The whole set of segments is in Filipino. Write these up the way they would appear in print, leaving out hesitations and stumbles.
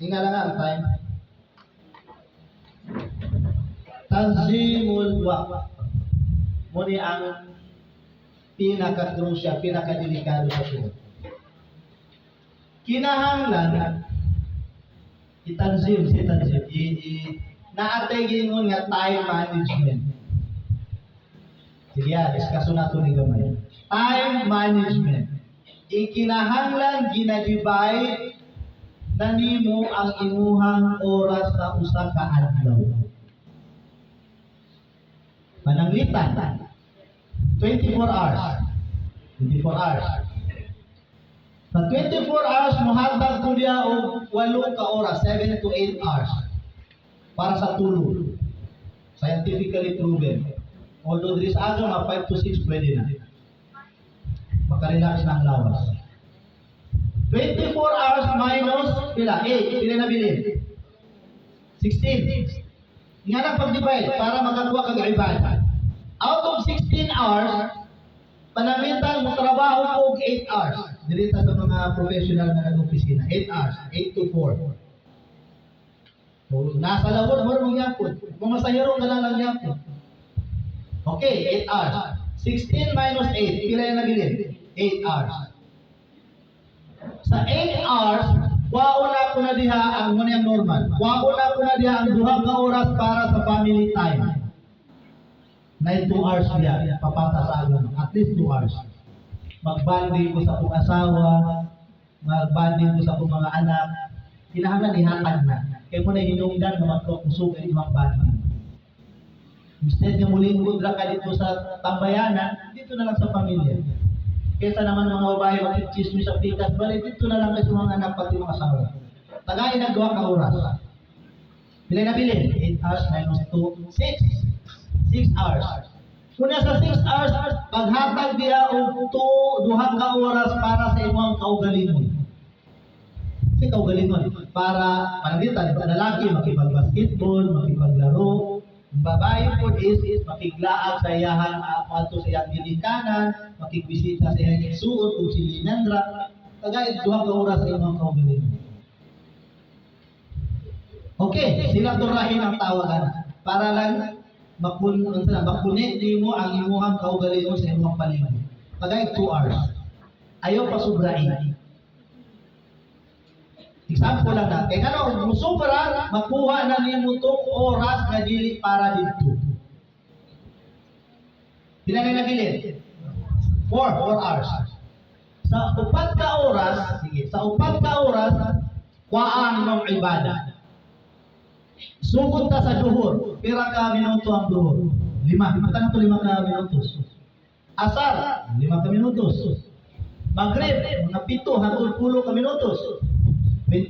Tingnan lang ang time. Tanzimul waqt. Muna ang pinaka-crucial, pinaka-delikado sa buhay. Kinahanglan itanzim, naatay gingon nga time management. Sige, diskaso na ito ni gamay. Time management. Ikinahanglan ginadivide na nimo ang imuhang oras sa usa ka adlaw. Pananglitan, 24 hours. 24 hours. Sa 24 hours, muhatag ko niya o 8 ka oras, 7 to 8 hours para sa tulog. Scientifically proven. Although there is agro na 5 to 6 pwede na. Makarelax na ang lawas. 24 hours minus pila? 8. Pila na bilhin? 16. Nga lang pag-divide para makakuha kag-ibad. Out of 16 hours, panamitan mo trabaho po 8 hours. Dirita sa mga professional na nag-opisina. 8 hours. 8 to 4. So, nasa lawon mo mong yapon. Kung masayaro ka lang yapon. Okay, 8 hours. 16 minus 8. Pila na bilhin? 8 hours. Sa 8 hours, wauna ko na diha ang muna yung normal. Wauna ko na diha ang 2 ka oras para sa family time. 2 hours diya, papata sa agon. At least 2 hours. Magbanding ko sa akong asawa, magbanding ko sa akong mga anak. Kinahanglan ihatag na. Kaya mo na hinungdan na magkukusog ang ibang banding. Instead nga mulingkod ra ka dito sa tambayanan, dito na lang sa pamilya. Kesa naman mga babae mag-chismis sa pikas, balik dito na lang kasi mga anak pati mga asawa. Tagay na 2 ka oras. Pila na bilhin? 8 hours minus 2, 6 hours. Kuna sa 6 hours, paghatag diya og 2 ka oras para sa imong kaugalingon. Kasi kaugalingon, para panalitan, lalaki, makipag-basketball, makipaglaro. Babae po is makiglaag sa iyahang ato sa iyang ginikanan, makigbisita sa iyang isuot kung si Linandra. Tagay 2 ka oras sa imong kaugalingon. Okay, sila turahin ang tawagan para lang mapunit nimo ang imuhang kaugalingon sa imong palimon. Tagay 2 hours. Ayaw pa sobrain. Example lang na. Kaya ano, musubra, makuha na nimo 2 oras na dili para dito. Pila na nabilin? 4 hours. Sa 4 ka oras, sige, sa 4 ka oras, kuhaan mong ibada. Sugod ta sa duhur, pira ka minuto ang duhur. 5. Mata na to 5 ka minutos. Asar, 5 ka minutos. Maghrib, mga 7 hangtod 10 ka minutos. 20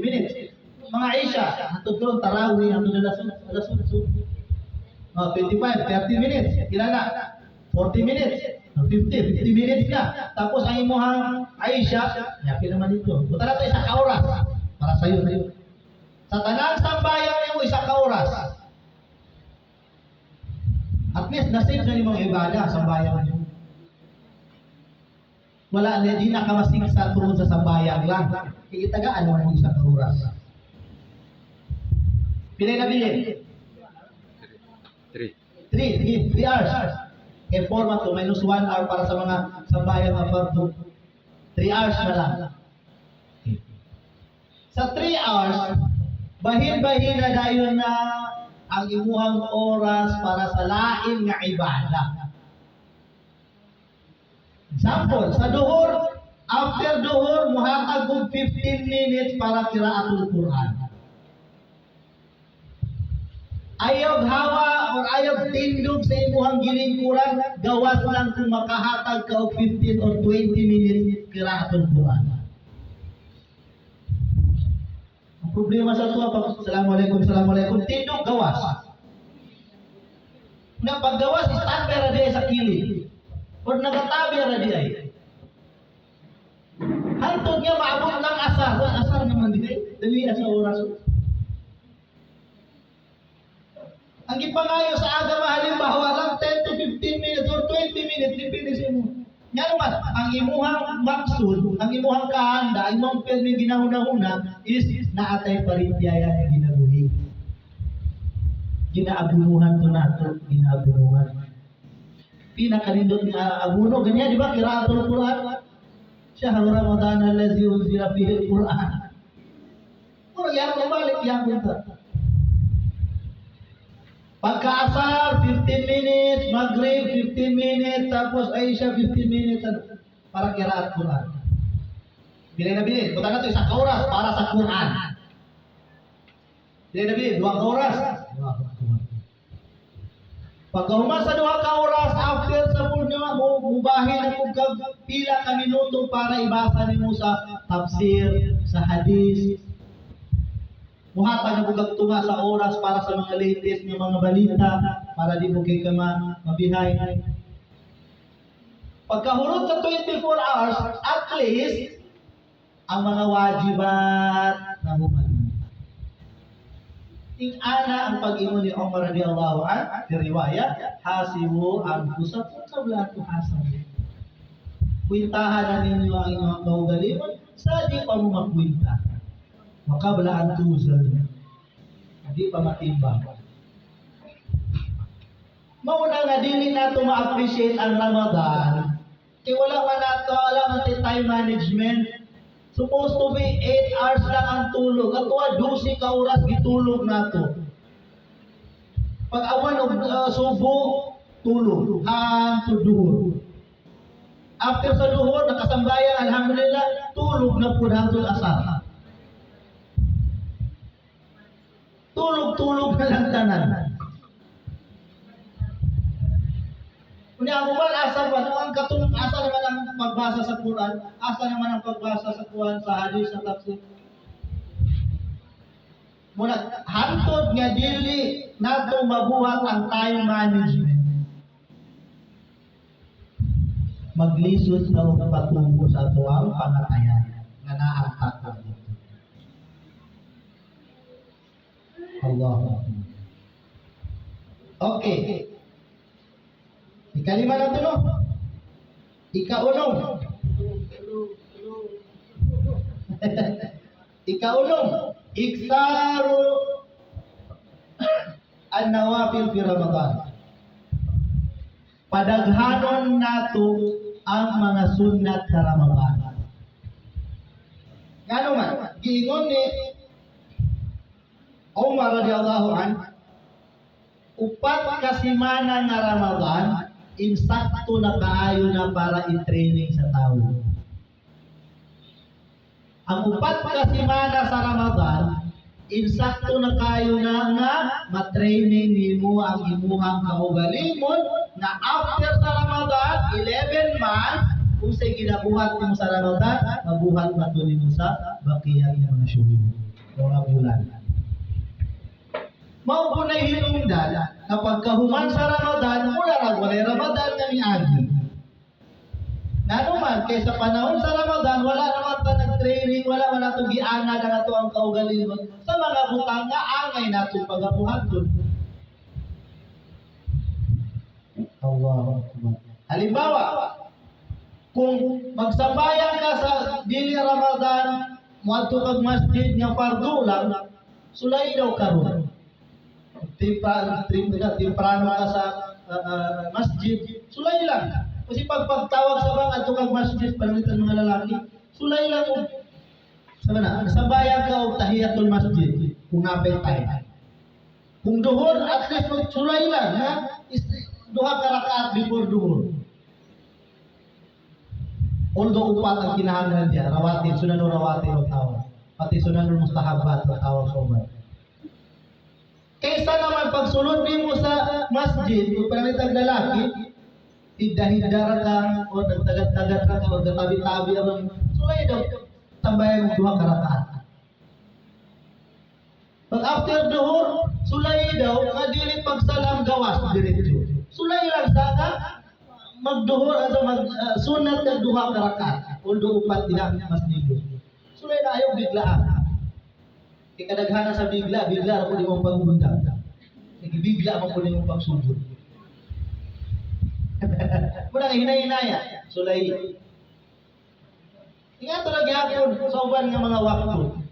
minutes. Mga Isha, hangtod karon tarawih, hangtod alas 25, 30 minutes. Kila na? 40 minutes. 50 minutes na. Tapos ang imuhang Aisha, yakin naman dito. Punta na ito 1 ka oras para sa'yo. Sa tanang sambayan mo 1 ka oras. At least nasave na imong ibada sa sambayan mo. Wala na, di nakamasigsa tungkol sa sambayan lang. Kikitagaan mo ng 1 ka oras. Pilay na bilhin? 3 hours. Kaya format to, minus 1 hour para sa mga sambayan na fardo. 3 hours na lang. Sa 3 hours, bahin-bahin na dayon na ang imuhang oras para sa lain nga ibada. Example, sa duhur, after duhur, muhatag og 15 minutes para kiraatul Quran. Ayaw hawa or ayaw tindog sa imuhang gilingkuran, gawas lang kung makahatag ka og 15 or 20 minutes kiraatul Quran. Ang problema sa tuwa, Assalamualaikum, tindog gawas. Na paggawas, standby ra diay sa kilid. O nagatabi ra diay. Hantod nga maabot ng asar. Asar naman diay. Dali sa oras. Ang ipangayo sa aga halimbawa lang 10 to 15 minutes or 20 minutes depende sa imo. Nga naman, ang imuhang maksud, ang imuhang kahanda, ang imong permi ginahuna-huna is naatay parityaya nga ginabuhi. Ginaabunuhan to nato, ginaabunuhan. Pinakalindot nga abuno, ganyan, di ba? Kiraatul Quran. Syahrul Ramadan allazi unzila fihi al-Quran. Murag yan, balik yan punta. Pagkaasar, 15 minutes, Maghrib, 15 minutes, tapos Aisha, 15 minutes, para kiraat Quran. Bilay na bilay. Buta na ito, isang oras para sa Quran. Bilay na bilay, 2 oras. Pagkahuman sa 2 oras, after sa purnima, mubahin na kung pila ka minuto para ibasa nimo sa tafsir, sa hadis. Muhatag na bugag tunga sa oras para sa mga latest ng mga balita para di mo kay ka mabihay. Pagkahurot sa 24 hours, at least ang mga wajibat na human. Ting-ana ang pag-imo ni Umar radhiyallahu anhu, di riwayat, hasibu anfusakum qabla tuhasabu. Kwintahan na ninyo ang inyong kaugalingon sa di pa mo makwinta. Makablaan tuzal, hindi pa matimbang. Mauna nga dili nato ma-appreciate ang Ramadan, kaya wala man nato alam ang time management. Supposed to be 8 hours lang ang tulog. At 12 ka oras gitulog nato. Pag awan og subo, tulog. To duhur. After sa duhur, nakasambayan, alhamdulillah, tulog na po hangtod asar. Tulog na lang tanan. Kunya ako ba, asa ba? Asa naman ang pagbasa sa Quran? Asa naman ang pagbasa sa Quran, sa hadis, sa tafsir? Muna, hantod nga dili nato mabuhat ang time management. Maglisod na o patungo sa tuwang pangatayan nga naangkat ko dito. Allah. Okay. Ikalima na ito, no? Ikaulong. Ikaulong. Iksaru an-nawafil fi Ramadan. Padaghanon nato ang mga sunnat sa Ramadan. Ngano man? Giingon ni Umar radhiyallahu anhu, upat ka semana nga Ramadan, insakto na kaayo na para i-training sa tao. Ang upat ka semana sa Ramadan, insakto na kaayo na nga ma-training nimo ang imuhang kaugalingon na after sa Ramadan, 11 months, kung sa ginabuhat nimo sa Ramadan, mabuhat na to nimo sa bakiyang mga syuhud, mga bulan. Mao po na hinungdan na pagkahuman sa Ramadan, mula na walay Ramadan kami agi. Nanuman, kaysa panahon sa Ramadan, wala naman ta nag-training, wala man nato giana na nato ang kaugalingon sa mga butang nga angay nato pagabuhaton. Allahu Akbar. Halimbawa, kung magsabayan ka sa dili Ramadan, muadto kag masjid nga fardu lang, sulay daw karon. Timprano ka sa masjid, sulay lang. Kasi pagtawag sa bang ato kag masjid, panalitan mga lalaki, sulay lang o. Sabi na, sabayan ka o tahiyatul masjid, kung napay tayo. Kung duhur, at least sulay lang, ha? Duha ka rakaat before duhur. Although upat ang kinahanglan niya, rawatin, sunanul rawatin o tawag. Pati sunanul mustahabat o tawag sa ubat. Kaysa naman pagsulod mo sa masjid, kung panalitag lalaki, hidda-hidda ka, o nagtagat-tagat ka, o nagtabi-tabi ang sulay daw, tambayan ng duha karataan. Pag after duhur, sulay daw, nga dili pagsalam gawas, diretso. Sulay lang sa ka, magduhur, sunat ng duha karataan, o upat diha masjid. Sulay na ayaw biglaan. Kadaghanan sa bigla ako di mo pagbundag. Sige, bigla mo po din yung pagsubod. Muna hinay-hinaya. Sulay. Nga talaga hapon sa uban nga mga wakto.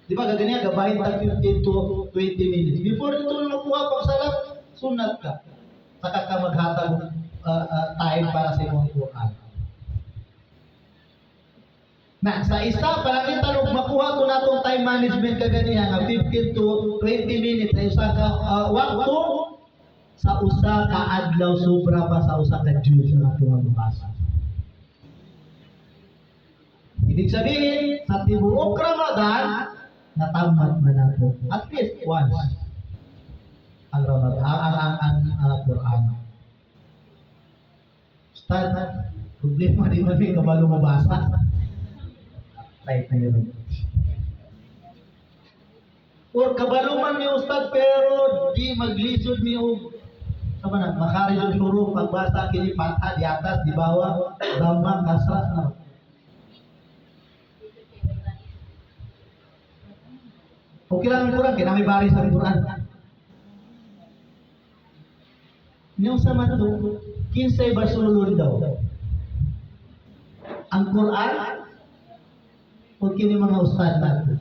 Di ba gaganyan, gabahin tag 15 to 20 minutes. Before ito na makuha pang salat, sunat ka. Saka ka maghatag time para sa imong Quran. Na sa isa palangitan og makuha to natong time management kaganiya nga 15 to 20 minutes ay usa ka wakto sa usa ka adlaw sobra pa sa usa ka juz nga atong mabasa. Ibig sabihin sa tibuok Ramadan natamad man nato at least once ang Ramadan ang Quran. Start problema di man may kabalo mabasa. Type na yun. Or kabaluman ni Ustad pero di maglisod ni sama na, makarijod huruf pagbasa kini patah di atas, di bawah, dhamma, kasrah na. Okay lang ang Quran, kaya may baris ang Quran. Yung sama to, 15 basulun daw. Ang Quran, kung kini mga ustad natin.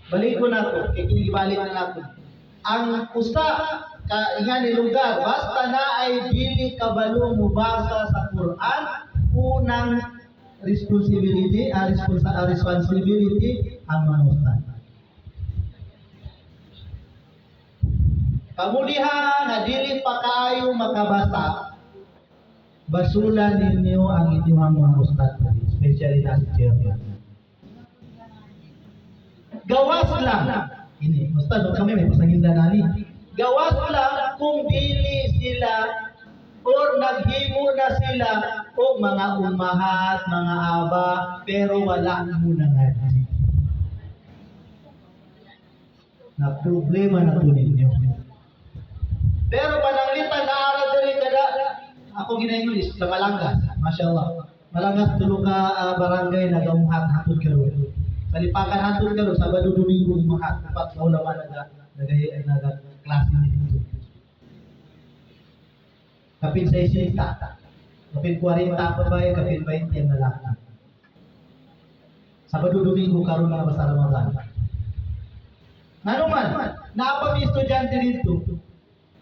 Balik ko na ito, kikibalik na natin. Ang usta, nga ni lugar, basta na ay dili kabalo mo basa sa Quran, unang responsibility ang mga ustad. Kamudiha na dili pa kaayo makabasa, basulan ninyo ang inyong mga ustad, especially na si chairman. Gawas lang. Ini, ustad, kami may pasaginda nani. Gawas lang kung dili sila or naghimo na sila o mga umahat, mga aba, pero wala muna ngaji. Na problema na po ninyo. Pero pananglitan na aral dali kada, ako ginayon sa Malangas, mashallah. Malangas tulo ka barangay na gamuhat hatod karon. Palipakan hatod karon Sabado Domingo umahat dapat kaulawan naga klase nito. Kapin 60, kapin 40 pa ba, kapin 20 na lang. Sabado Domingo karon na basa Ramadan. Nanuman, naapa mi estudyante dito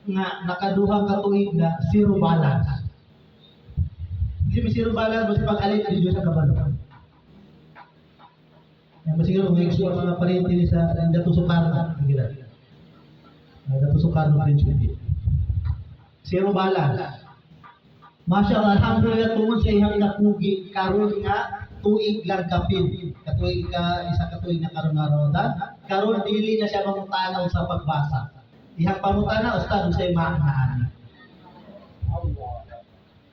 nga nakaduhang ka tuig na zero balance. Hindi may zero balance basta pag-alit na Diyos sa kabalo. Yan siguro may gusto ang mga parente ni sa Dato Sukarno. Dato Sukarno Principe. Zero balance. Masyaallah, alhamdulillah tungod sa iyang napugi karon nga tuig lang kapin. Katuig ka isa ka tuig na karon nga Ramadan. Karon dili na siya mangutanaw sa pagbasa. Ihang pangutana ustad sa imaanaan.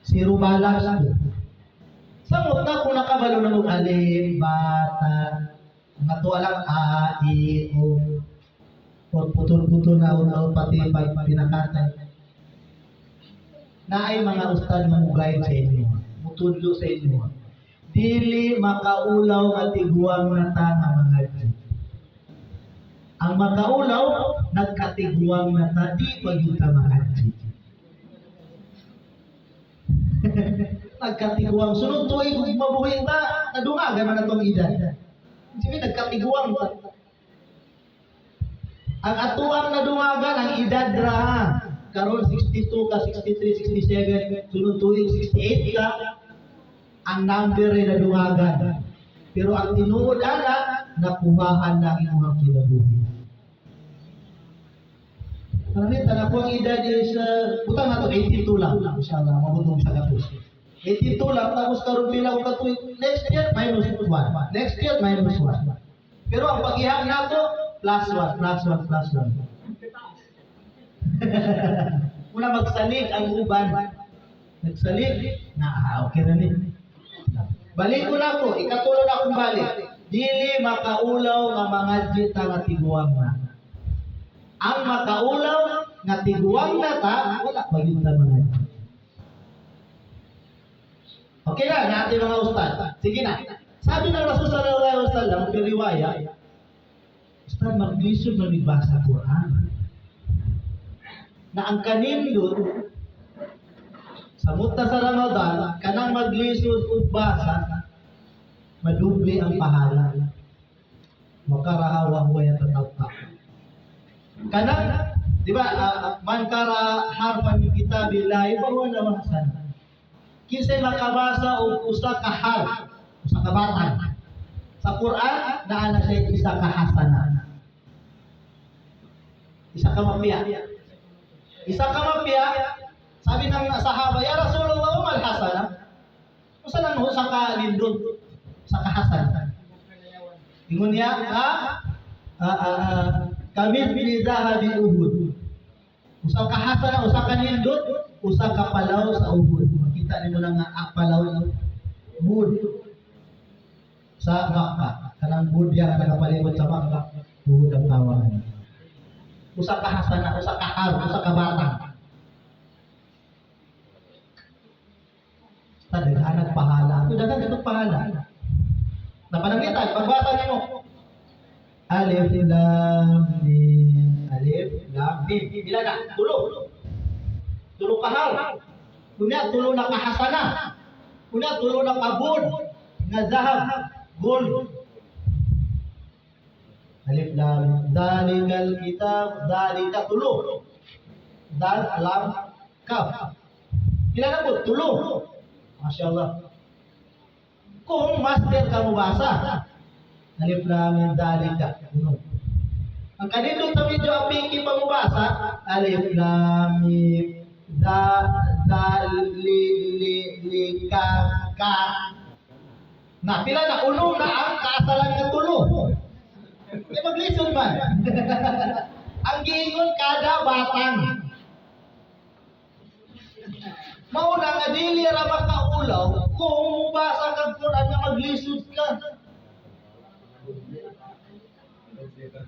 Zero balance. Samot na kung nakabalo na mong alim, bata, mga tuwa lang a, i, o, or putol-putol na o pati pinakatay. Na ay mga ustad mamugay sa inyo, mutudlo sa inyo. Dili makaulaw at tiguang nata ng mga Diyos. Ang makaulaw, nagkatiguang nata, di pagyuta mga Diyos. Nagkatiguang, sunod tuig mabuhay na, nadungagan man na itong edad. Sige, nagkatiguang ta. Ang atuang nadungagan, ang edad ra. Karon 62 ka, 63, 67, sunod tuig 68 ka, ang number ay nadungagan. Pero ang tinuod ana, nakuhaan na inyong kinabuhi. Karamihan, ako ang edad is, utang na ito, 82 lang. Inshallah, mabutong sa kapos. 82 lang, tapos karon pila ko katuig. Next year, minus 1. Next year, minus 1. Pero ang paghihang nato, plus 1, plus 1, plus 1. Muna magsalig ang uban. Nagsalig, okay na rin. Balik ko na ko, ikatulo na akong balik. Dili makaulaw nga mga jita nga tiguang na. Ang makaulaw nga tiguang na ta, wala maging mga jita. Okay na, natin mga ustad. Sige na. Sabi ng Rasul sallallahu alaihi wasallam, riwaya, ustad, maglisod na nagbasa Quran. Na ang kanindot, Samot na sa Ramadan, kanang maglisod ug basa, madubli ang pahala. Makarahawa mo yung tatapta. Kanang, di ba, man kara harpan yung kitabillahi, bawa na mahasan. Kinsay makabasa o usa ka harf, usa ka batang. Sa Quran, naana siya isa ka hasana. Isa ka mapya. Isa ka mapya, sabi ng sahaba, ya Rasulullah, mal hasana. Usa nang usa ka lindot, usa ka hasana. Ingon niya, kami pinidahabi Uhud. Usa ka hasana, usa ka lindot, usa ka palaw sa Uhud. Makita nimo na nga palaw ng Uhud. Sa Makkah, kanang budya na nagapalibot sa Makkah, Uhud ang tawanan. Usa ka hasana, usa ka har, usa ka batang. Sa daghanag pahala. Ito daghan pahala. Napanangitan, pagbasa nimo. Alif lam mim, alif lam mim. Bila na? Tulo. Tulo ka har. Kunya tulo na ka hasana. Kunya tulo na ka bud nga zahab, gold. Alif lam dalikal kitab, dalika tulo. Dal lam kaf. Bila na po? Tulo. Masya Allah. Kung master ka mo basa, alif lam dalika. Ang kanindot sa video ang pinky pa mo basa, alif lam dalika ka. Na pila na ulo na ang kaasalan nga tulo. Kaya maglisod man. Ang giingon kada batang. Mauna nga dili ra makaulaw kung mubasa kag Quran nga maglisod ka.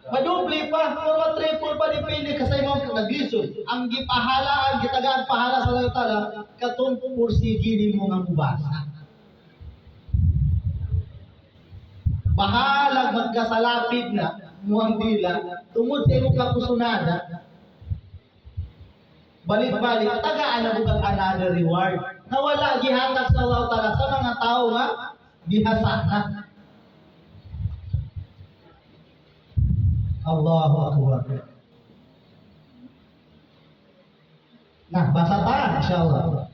Madubli pa, or triple pa depende ka sa imong naglisod. Ang gipahala, ang gitagaan pahala sa Allah Taala katong pursigi nimo nga mubasa. Bahalag magkasalapid na muang dila tungod sa imong kapusunada. Balik-balik, tagaan na bugang another reward. Nawala gihatag sa Allah Ta'ala sa mga tao nga bihasana. Allahu Akbar. Nah, basa ta, insyaAllah.